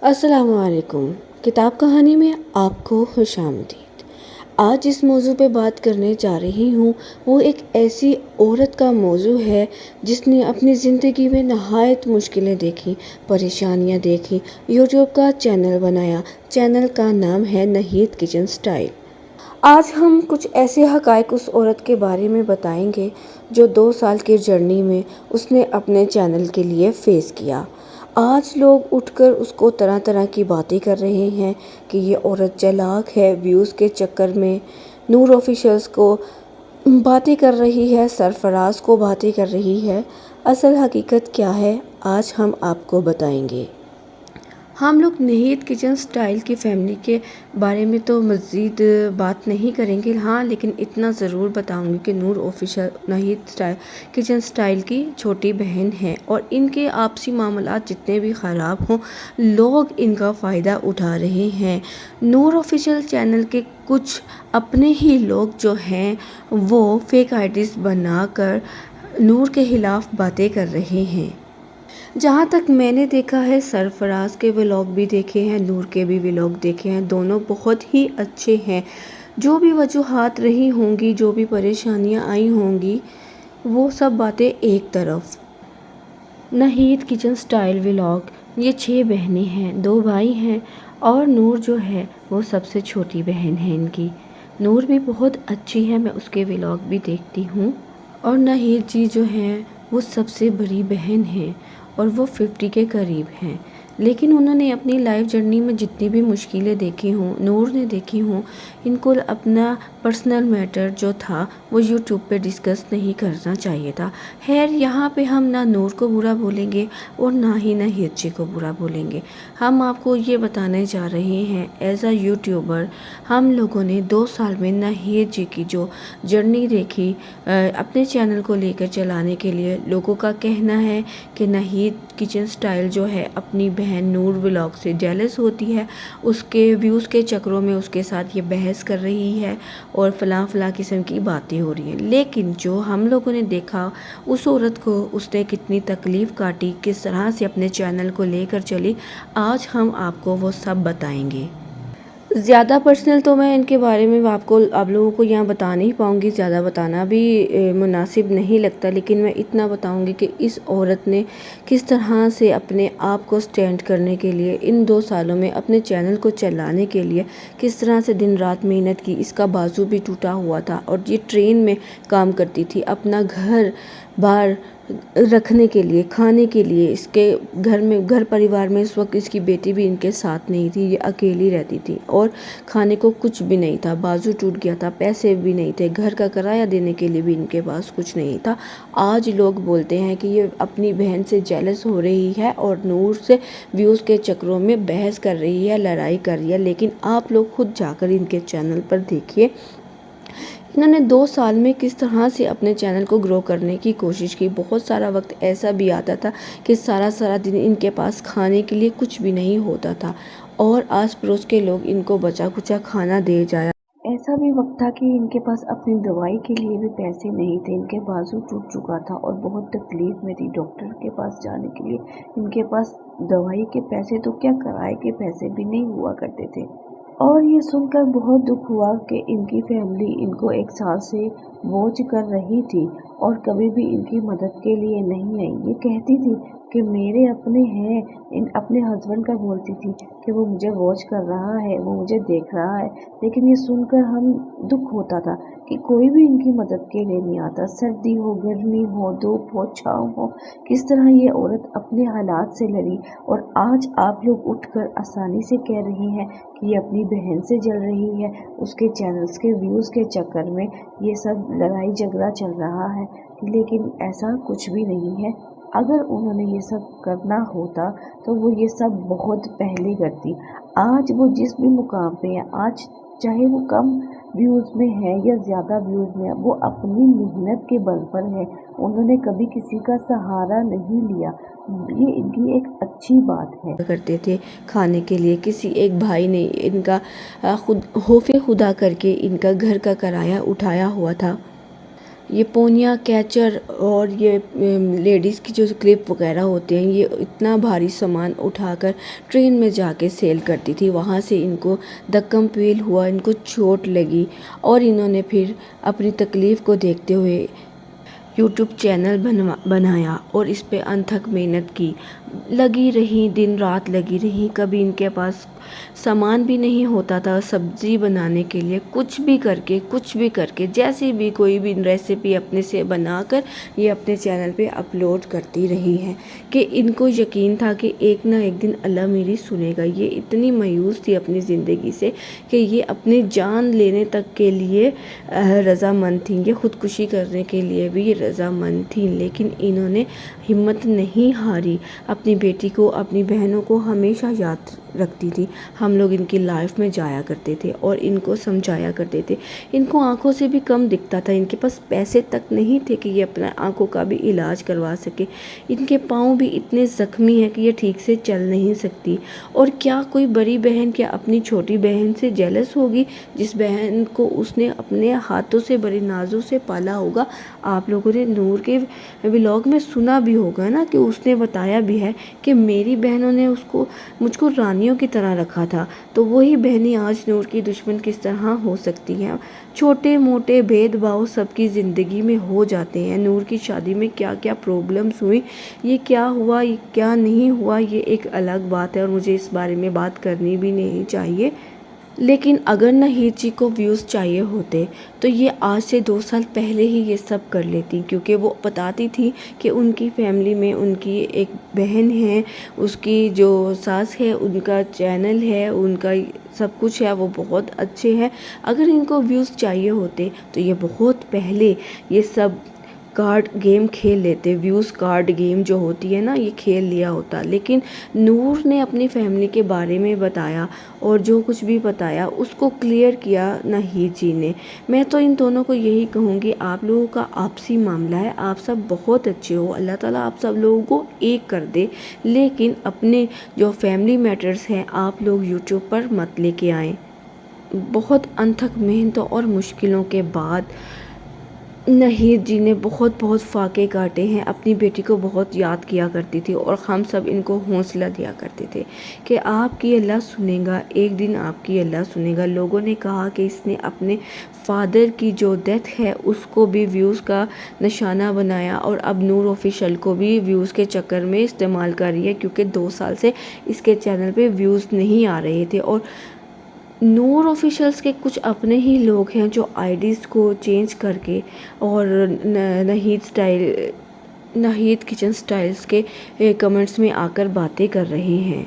السلام علیکم۔ کتاب کہانی میں آپ کو خوش آمدید۔ آج جس موضوع پہ بات کرنے جا رہی ہوں وہ ایک ایسی عورت کا موضوع ہے جس نے اپنی زندگی میں نہایت مشکلیں دیکھی، پریشانیاں دیکھی، یوٹیوب کا چینل بنایا۔ چینل کا نام ہے نہید کچن سٹائل۔ آج ہم کچھ ایسے حقائق اس عورت کے بارے میں بتائیں گے جو 2 سال کی جرنی میں اس نے اپنے چینل کے لیے فیس کیا۔ آج لوگ اٹھ کر اس کو طرح طرح کی باتیں کر رہے ہیں کہ یہ عورت چالاک ہے، ویوز کے چکر میں نور آفیشلز کو باتیں کر رہی ہے، سرفراز کو باتیں کر رہی ہے۔ اصل حقیقت کیا ہے آج ہم آپ کو بتائیں گے۔ ہم لوگ نہید کچن سٹائل کی فیملی کے بارے میں تو مزید بات نہیں کریں گے، ہاں لیکن اتنا ضرور بتاؤں گی کہ نور آفیشل نہید کچن سٹائل کی چھوٹی بہن ہے اور ان کے آپسی معاملات جتنے بھی خراب ہوں لوگ ان کا فائدہ اٹھا رہے ہیں۔ نور آفیشل چینل کے کچھ اپنے ہی لوگ جو ہیں وہ فیک آئی ڈیز بنا کر نور کے خلاف باتیں کر رہے ہیں۔ جہاں تک میں نے دیکھا ہے سرفراز کے ولاگ بھی دیکھے ہیں، نور کے بھی ولاگ دیکھے ہیں، دونوں بہت ہی اچھے ہیں۔ جو بھی وجوہات رہی ہوں گی، جو بھی پریشانیاں آئی ہوں گی، وہ سب باتیں ایک طرف۔ نہید کچن سٹائل ولاگ، یہ 6 بہنیں ہیں، 2 بھائی ہیں اور نور جو ہے وہ سب سے چھوٹی بہن ہے ان کی۔ نور بھی بہت اچھی ہے، میں اس کے ولاگ بھی دیکھتی ہوں اور نہید جی جو ہیں وہ سب سے بڑی بہن ہیں اور وہ 50 کے قریب ہیں، لیکن انہوں نے اپنی لائف جرنی میں جتنی بھی مشکلیں دیکھی ہوں، نور نے دیکھی ہوں، ان کو اپنا پرسنل میٹر جو تھا وہ یوٹیوب پہ ڈسکس نہیں کرنا چاہیے تھا۔ خیر یہاں پہ ہم نہ نور کو برا بولیں گے اور نہ ہی نہید جی کو برا بولیں گے۔ ہم آپ کو یہ بتانے جا رہے ہیں ایز اے یوٹیوبر ہم لوگوں نے 2 سال میں نہید جی کی جو جرنی دیکھی اپنے چینل کو لے کر چلانے کے لیے۔ لوگوں کا کہنا ہے کہ نہید کچن سٹائل جو ہے اپنی بہن نور ولاگ سے جیلس ہوتی ہے، اس کے ویوز کے چکروں میں اس کے ساتھ یہ بحث کر رہی ہے اور فلاں قسم کی باتیں ہو رہی ہیں، لیکن جو ہم لوگوں نے دیکھا اس عورت کو اس نے کتنی تکلیف کاٹی، کس طرح سے اپنے چینل کو لے کر چلی، آج ہم آپ کو وہ سب بتائیں گے۔ زیادہ پرسنل تو میں ان کے بارے میں آپ لوگوں کو یہاں بتا نہیں پاؤں گی، زیادہ بتانا بھی مناسب نہیں لگتا، لیکن میں اتنا بتاؤں گی کہ اس عورت نے کس طرح سے اپنے آپ کو سٹینڈ کرنے کے لیے ان 2 سالوں میں اپنے چینل کو چلانے کے لیے کس طرح سے دن رات محنت کی۔ اس کا بازو بھی ٹوٹا ہوا تھا اور یہ ٹرین میں کام کرتی تھی، اپنا گھر بار رکھنے کے لیے، کھانے کے لیے، اس کے گھر پریوار میں اس وقت اس کی بیٹی بھی ان کے ساتھ نہیں تھی، یہ اکیلی رہتی تھی اور کھانے کو کچھ بھی نہیں تھا، بازو ٹوٹ گیا تھا، پیسے بھی نہیں تھے، گھر کا کرایہ دینے کے لیے بھی ان کے پاس کچھ نہیں تھا۔ آج لوگ بولتے ہیں کہ یہ اپنی بہن سے جیلس ہو رہی ہے اور نور سے ویوز کے چکروں میں بحث کر رہی ہے، لڑائی کر رہی ہے، لیکن آپ لوگ خود جا کر ان کے چینل پر دیکھیے انہوں نے 2 سال میں کس طرح سے اپنے چینل کو گرو کرنے کی کوشش کی۔ بہت سارا وقت ایسا بھی آتا تھا کہ سارا دن ان کے پاس کھانے کے لیے کچھ بھی نہیں ہوتا تھا اور آس پڑوس کے لوگ ان کو بچا کچا کھانا دے جایا۔ ایسا بھی وقت تھا کہ ان کے پاس اپنی دوائی کے لیے بھی پیسے نہیں تھے، ان کے بازو ٹوٹ چکا تھا اور بہت تکلیف میں تھی، ڈاکٹر کے پاس جانے کے لیے ان کے پاس دوائی کے پیسے تو کیا کرائے کے پیسے بھی نہیں ہوا کرتے تھے۔ اور یہ سن کر بہت دکھ ہوا کہ ان کی فیملی ان کو 1 سال سے واچ کر رہی تھی اور کبھی بھی ان کی مدد کے لیے نہیں آئی۔ یہ کہتی تھی کہ میرے اپنے ہیں، اپنے ہسبینڈ کا بولتی تھی کہ وہ مجھے واچ کر رہا ہے، وہ مجھے دیکھ رہا ہے، لیکن یہ سن کر ہم دکھ ہوتا تھا کہ کوئی بھی ان کی مدد کے لیے نہیں آتا، سردی ہو، گرمی ہو، دھوپ ہو، چھاؤں ہو، کس طرح یہ عورت اپنے حالات سے لڑی اور آج آپ لوگ اٹھ کر آسانی سے کہہ رہی ہیں کہ یہ اپنی بہن سے جل رہی ہے، اس کے چینلز کے ویوز کے چکر میں یہ سب لڑائی جھگڑا چل رہا ہے، لیکن ایسا کچھ بھی نہیں ہے۔ اگر انہوں نے یہ سب کرنا ہوتا تو وہ یہ سب بہت پہلے کرتی۔ آج وہ جس بھی مقام پہ ہے، آج چاہے وہ کم ویوز میں ہے یا زیادہ ویوز میں ہے، وہ اپنی محنت کے بل پر ہے، انہوں نے کبھی کسی کا سہارا نہیں لیا، یہ ان کی ایک اچھی بات ہے۔ کرتے تھے کھانے کے لیے، کسی ایک بھائی نے ان کا خوف خدا کر کے ان کا گھر کا کرایہ اٹھایا ہوا تھا یہ پونیا کیچر اور یہ لیڈیز کی جو کلپ وغیرہ ہوتے ہیں، یہ اتنا بھاری سامان اٹھا کر ٹرین میں جا کے سیل کرتی تھی۔ وہاں سے ان کو دھکم فیل ہوا، ان کو چوٹ لگی اور انہوں نے پھر اپنی تکلیف کو دیکھتے ہوئے یوٹیوب چینل بنایا اور اس پہ انتھک محنت کی، لگی رہی، دن رات لگی رہی۔ کبھی ان کے پاس سامان بھی نہیں ہوتا تھا سبزی بنانے کے لیے، کچھ بھی کر کے جیسی بھی کوئی بھی ریسیپی اپنے سے بنا کر یہ اپنے چینل پہ اپلوڈ کرتی رہی ہے کہ ان کو یقین تھا کہ ایک نہ ایک دن اللہ میری سنے گا۔ یہ اتنی مایوس تھی اپنی زندگی سے کہ یہ اپنی جان لینے تک کے لیے رضامند تھیں، یہ خودکشی کرنے کے لیے بھی یہ رضامند تھیں، لیکن انہوں نے ہمت نہیں ہاری۔ اپنی بیٹی کو، اپنی بہنوں کو ہمیشہ یاد رکھتی تھی۔ ہم لوگ ان کی لائف میں جایا کرتے تھے اور ان کو سمجھایا کرتے تھے۔ ان کو آنکھوں سے بھی کم دکھتا تھا، ان کے پاس پیسے تک نہیں تھے کہ یہ اپنا آنکھوں کا بھی علاج کروا سکے۔ ان کے پاؤں بھی اتنے زخمی ہیں کہ یہ ٹھیک سے چل نہیں سکتی۔ اور کیا کوئی بڑی بہن کیا اپنی چھوٹی بہن سے جیلس ہوگی، جس بہن کو اس نے اپنے ہاتھوں سے بڑے نازوں سے پالا ہوگا؟ آپ لوگوں نے نور کے ولاگ میں سنا بھی ہوگا نا کہ اس نے بتایا بھی ہے کہ میری بہنوں نے مجھ کو رانیوں کی طرح رکھا تھا، تو وہی بہنیں آج نور کی دشمن کس طرح ہو سکتی ہیں؟ چھوٹے موٹے بھید بھاؤ سب کی زندگی میں ہو جاتے ہیں۔ نور کی شادی میں کیا کیا پرابلمز ہوئی، یہ کیا ہوا، یہ کیا نہیں ہوا، یہ ایک الگ بات ہے اور مجھے اس بارے میں بات کرنی بھی نہیں چاہیے۔ لیکن اگر ناہید جی کو ویوز چاہیے ہوتے تو یہ آج سے 2 سال پہلے ہی یہ سب کر لیتی، کیونکہ وہ بتاتی تھی کہ ان کی فیملی میں ان کی ایک بہن ہے، اس کی جو ساس ہے، ان کا چینل ہے، ان کا سب کچھ ہے، وہ بہت اچھے ہیں۔ اگر ان کو ویوز چاہیے ہوتے تو یہ بہت پہلے یہ سب کارڈ گیم کھیل لیتے، ویوز کارڈ گیم جو ہوتی ہے نا، یہ کھیل لیا ہوتا۔ لیکن نور نے اپنی فیملی کے بارے میں بتایا اور جو کچھ بھی بتایا اس کو کلیئر کیا ناہید جی نے۔ میں تو ان دونوں کو یہی کہوں گی، آپ لوگوں کا آپسی معاملہ ہے، آپ سب بہت اچھے ہو، اللہ تعالیٰ آپ سب لوگوں کو ایک کر دے، لیکن اپنے جو فیملی میٹرز ہیں آپ لوگ یوٹیوب پر مت لے کے آئیں۔ بہت انتھک محنتوں اور مشکلوں کے بعد ناہید جی نے بہت فاقے کاٹے ہیں۔ اپنی بیٹی کو بہت یاد کیا کرتی تھی اور ہم سب ان کو حوصلہ دیا کرتے تھے کہ آپ کی اللہ سنے گا، ایک دن آپ کی اللہ سنے گا۔ لوگوں نے کہا کہ اس نے اپنے فادر کی جو ڈیتھ ہے اس کو بھی ویوز کا نشانہ بنایا اور اب نور آفیشیل کو بھی ویوز کے چکر میں استعمال کر رہی ہے، کیونکہ 2 سال سے اس کے چینل پہ ویوز نہیں آ رہے تھے۔ اور نور آفیشیلز کے کچھ اپنے ہی لوگ ہیں جو آئی ڈیز کو چینج کر کے اور ناہید کچن سٹائلز کے کمنٹس میں آ کر باتیں کر رہے ہیں،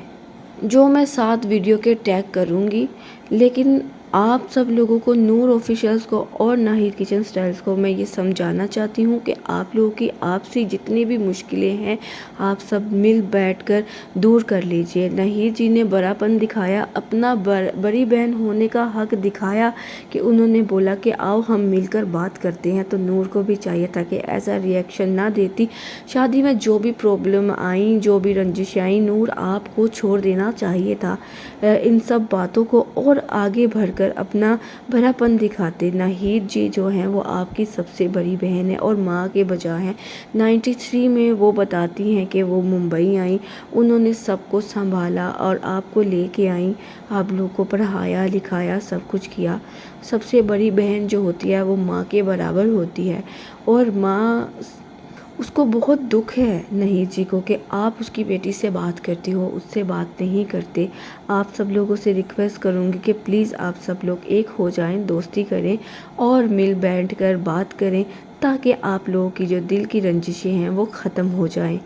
جو میں ساتھ ویڈیو کے ٹیگ کروں گی۔ لیکن آپ سب لوگوں کو، نور آفیشیلز کو اور ناہید کچن سٹائلز کو میں یہ سمجھانا چاہتی ہوں کہ آپ لوگوں کی آپسی جتنی بھی مشکلیں ہیں آپ سب مل بیٹھ کر دور کر لیجئے۔ ناہید جی نے بڑا پن دکھایا، اپنا بڑی بہن ہونے کا حق دکھایا کہ انہوں نے بولا کہ آؤ ہم مل کر بات کرتے ہیں، تو نور کو بھی چاہیے تھا کہ ایسا ریئیکشن نہ دیتی۔ شادی میں جو بھی پرابلم آئیں، جو بھی رنجش آئیں، نور آپ کو چھوڑ دینا چاہیے تھا۔ ان سب باتوں کو اور آگے بڑھ کر اپنا بڑا پن دکھاتے۔ ناہید جی جو ہیں وہ آپ کی سب سے بڑی بہن ہے اور ماں کے بجا ہیں۔ 93 میں وہ بتاتی ہیں کہ وہ ممبئی آئیں، انہوں نے سب کو سنبھالا اور آپ کو لے کے آئیں، آپ لوگوں کو پڑھایا لکھایا، سب کچھ کیا۔ سب سے بڑی بہن جو ہوتی ہے وہ ماں کے برابر ہوتی ہے، اور ماں اس کو بہت دکھ ہے ناہید جی کو کہ آپ اس کی بیٹی سے بات کرتی ہو، اس سے بات نہیں کرتے۔ آپ سب لوگوں سے ریکویسٹ کروں گی کہ پلیز آپ سب لوگ ایک ہو جائیں، دوستی کریں اور مل بیٹھ کر بات کریں، تاکہ آپ لوگوں کی جو دل کی رنجشیں ہیں وہ ختم ہو جائیں۔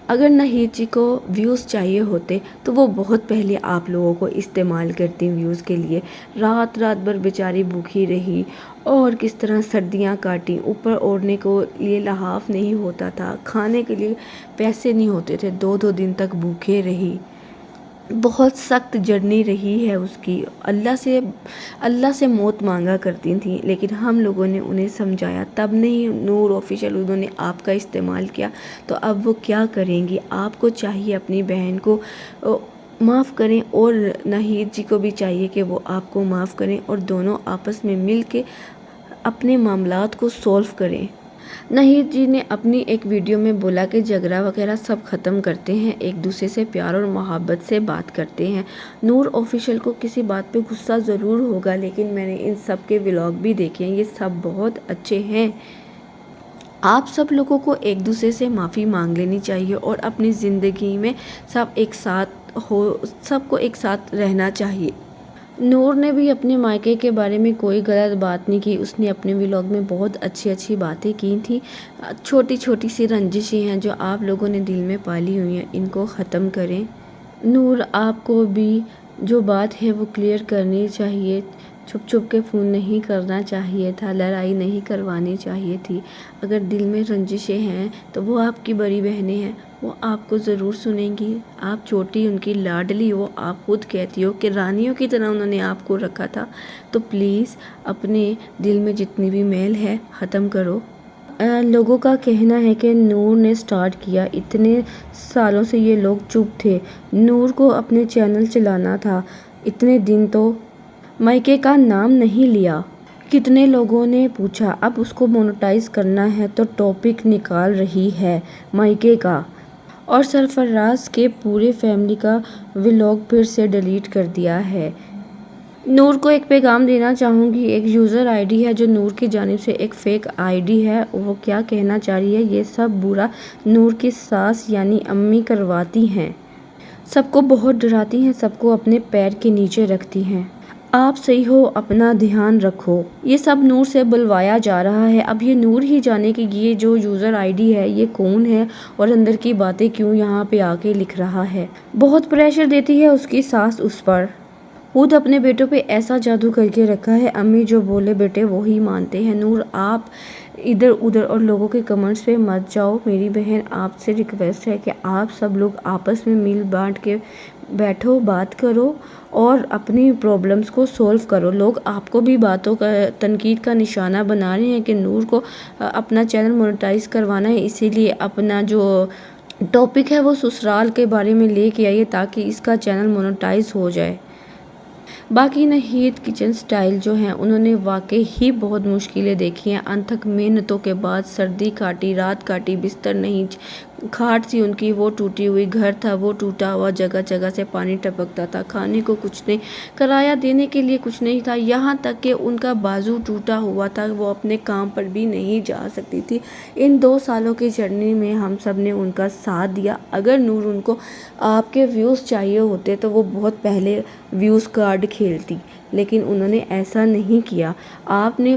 اگر ناہید جی کو ویوز چاہیے ہوتے تو وہ بہت پہلے آپ لوگوں کو استعمال کرتی ویوز کے لیے۔ رات بھر بیچاری بھوکی رہی اور کس طرح سردیاں کاٹی، اوپر اوڑھنے کو لیے لحاف نہیں ہوتا تھا، کھانے کے لیے پیسے نہیں ہوتے تھے، 2 دن تک بھوکے رہی۔ بہت سخت جرنی رہی ہے اس کی، اللہ سے موت مانگا کرتی تھیں، لیکن ہم لوگوں نے انہیں سمجھایا، تب نہیں نور آفیشیل انہوں نے آپ کا استعمال کیا، تو اب وہ کیا کریں گی؟ آپ کو چاہیے اپنی بہن کو معاف کریں اور ناہید جی کو بھی چاہیے کہ وہ آپ کو معاف کریں اور دونوں آپس میں مل کے اپنے معاملات کو سولو کریں۔ نہید جی نے اپنی ایک ویڈیو میں بولا کہ جھگڑا وغیرہ سب ختم کرتے ہیں، ایک دوسرے سے پیار اور محبت سے بات کرتے ہیں۔ نور آفیشیل کو کسی بات پہ غصہ ضرور ہوگا، لیکن میں نے ان سب کے ولاگ بھی دیکھے ہیں، یہ سب بہت اچھے ہیں۔ آپ سب لوگوں کو ایک دوسرے سے معافی مانگ لینی چاہیے اور اپنی زندگی میں سب کو ایک ساتھ رہنا چاہیے۔ نور نے بھی اپنے مائکے کے بارے میں کوئی غلط بات نہیں کی، اس نے اپنے ولاگ میں بہت اچھی باتیں کی تھیں۔ چھوٹی چھوٹی سی رنجشیں ہیں جو آپ لوگوں نے دل میں پالی ہوئی ہیں، ان کو ختم کریں۔ نور، آپ کو بھی جو بات ہے وہ کلیئر کرنی چاہیے، چھپ کے فون نہیں کرنا چاہیے تھا، لڑائی نہیں کروانی چاہیے تھی۔ اگر دل میں رنجشیں ہیں تو وہ آپ کی بڑی بہنیں ہیں، وہ آپ کو ضرور سنیں گی۔ آپ چھوٹی، ان کی لاڈلی ہو، آپ خود کہتی ہو کہ رانیوں کی طرح انہوں نے آپ کو رکھا تھا، تو پلیز اپنے دل میں جتنی بھی میل ہے ختم کرو۔ لوگوں کا کہنا ہے کہ نور نے سٹارٹ کیا، اتنے سالوں سے یہ لوگ چپ تھے، نور کو اپنے چینل چلانا تھا، اتنے دن تو مائکے کا نام نہیں لیا۔ کتنے لوگوں نے پوچھا اب اس کو مونیٹائز کرنا ہے تو ٹاپک نکال رہی ہے مائکے کا، اور سرفراز کے پورے فیملی کا ولاگ پھر سے ڈیلیٹ کر دیا ہے۔ نور کو ایک پیغام دینا چاہوں گی، ایک یوزر آئی ڈی ہے جو نور کی جانب سے ایک فیک آئی ڈی ہے، وہ کیا کہنا چاہ رہی ہے، یہ سب برا نور کی ساس یعنی امی کرواتی ہیں، سب کو بہت ڈراتی ہیں، سب کو اپنے پیر کے نیچے رکھتی ہیں۔ آپ صحیح ہو، اپنا دھیان رکھو۔ یہ سب نور سے بلوایا جا رہا ہے، اب یہ نور ہی جانے کہ یہ جو یوزر آئی ڈی ہے یہ کون ہے اور اندر کی باتیں کیوں یہاں پہ آ کے لکھ رہا ہے۔ بہت پریشر دیتی ہے اس کی ساس اس پر، خود اپنے بیٹوں پہ ایسا جادو کر کے رکھا ہے، امی جو بولے بیٹے وہی مانتے ہیں۔ نور، آپ ادھر ادھر اور لوگوں کے کمنٹس پہ مت جاؤ، میری بہن آپ سے ریکویسٹ ہے کہ آپ سب لوگ آپس میں مل بانٹ کے بیٹھو، بات کرو اور اپنی پرابلمس کو سولو کرو۔ لوگ آپ کو بھی باتوں کا تنقید کا نشانہ بنا رہے ہیں کہ نور کو اپنا چینل مونیٹائز کروانا ہے، اسی لیے اپنا جو ٹاپک ہے وہ سسرال کے بارے میں لے کے آئیے تاکہ اس کا چینل مونیٹائز ہو جائے۔ باقی نہید کچن سٹائل جو ہیں انہوں نے واقعی ہی بہت مشکلیں دیکھی ہیں، انتھک محنتوں کے بعد سردی کاٹی، رات کاٹی، بستر نہیں، کھاٹ تھی ان کی وہ ٹوٹی ہوئی، گھر تھا وہ ٹوٹا ہوا، جگہ جگہ سے پانی ٹپکتا تھا، کھانے کو کچھ نہیں، کرایہ دینے کے لیے کچھ نہیں تھا، یہاں تک کہ ان کا بازو ٹوٹا ہوا تھا، وہ اپنے کام پر بھی نہیں جا سکتی تھی۔ ان 2 سالوں کی جرنی میں ہم سب نے ان کا ساتھ دیا۔ اگر نور ان کو آپ کے ویوز چاہیے ہوتے تو وہ بہت پہلے ویوز کارڈ کھیلتی، لیکن انہوں نے ایسا نہیں کیا۔ آپ نے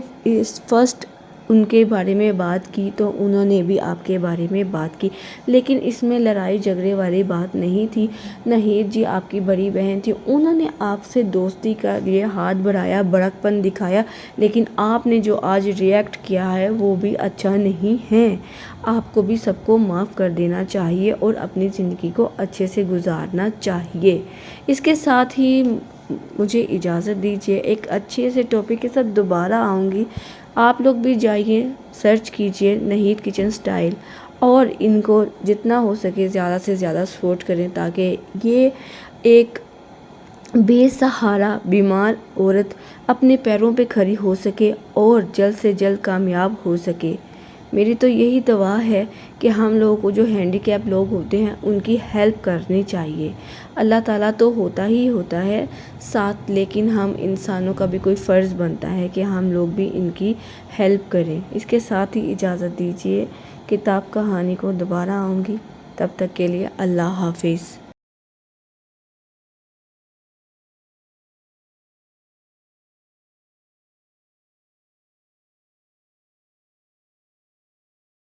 فرسٹ ان کے بارے میں بات کی تو انہوں نے بھی آپ کے بارے میں بات کی، لیکن اس میں لڑائی جھگڑے والی بات نہیں تھی۔ نہید جی آپ کی بڑی بہن تھی، انہوں نے آپ سے دوستی کا لیے ہاتھ بڑھایا، بڑک پن دکھایا، لیکن آپ نے جو آج ریئیکٹ کیا ہے وہ بھی اچھا نہیں ہے۔ آپ کو بھی سب کو معاف کر دینا چاہیے اور اپنی زندگی کو اچھے سے گزارنا چاہیے۔ اس کے ساتھ ہی مجھے اجازت دیجیے، ایک اچھے سے ٹاپک کے ساتھ دوبارہ آؤں گی۔ آپ لوگ بھی جائیے، سرچ کیجیے نہید کچن سٹائل اور ان کو جتنا ہو سکے زیادہ سے زیادہ سپورٹ کریں تاکہ یہ ایک بے سہارا بیمار عورت اپنے پیروں پہ کھڑی ہو سکے اور جلد سے جلد کامیاب ہو سکے۔ میری تو یہی دعا ہے کہ ہم لوگوں کو جو ہینڈی کیپ لوگ ہوتے ہیں ان کی ہیلپ کرنی چاہیے۔ اللہ تعالیٰ تو ہوتا ہی ہوتا ہے ساتھ، لیکن ہم انسانوں کا بھی کوئی فرض بنتا ہے کہ ہم لوگ بھی ان کی ہیلپ کریں۔ اس کے ساتھ ہی اجازت دیجیے، کتاب کہانی کو دوبارہ آؤں گی، تب تک کے لیے اللہ حافظ۔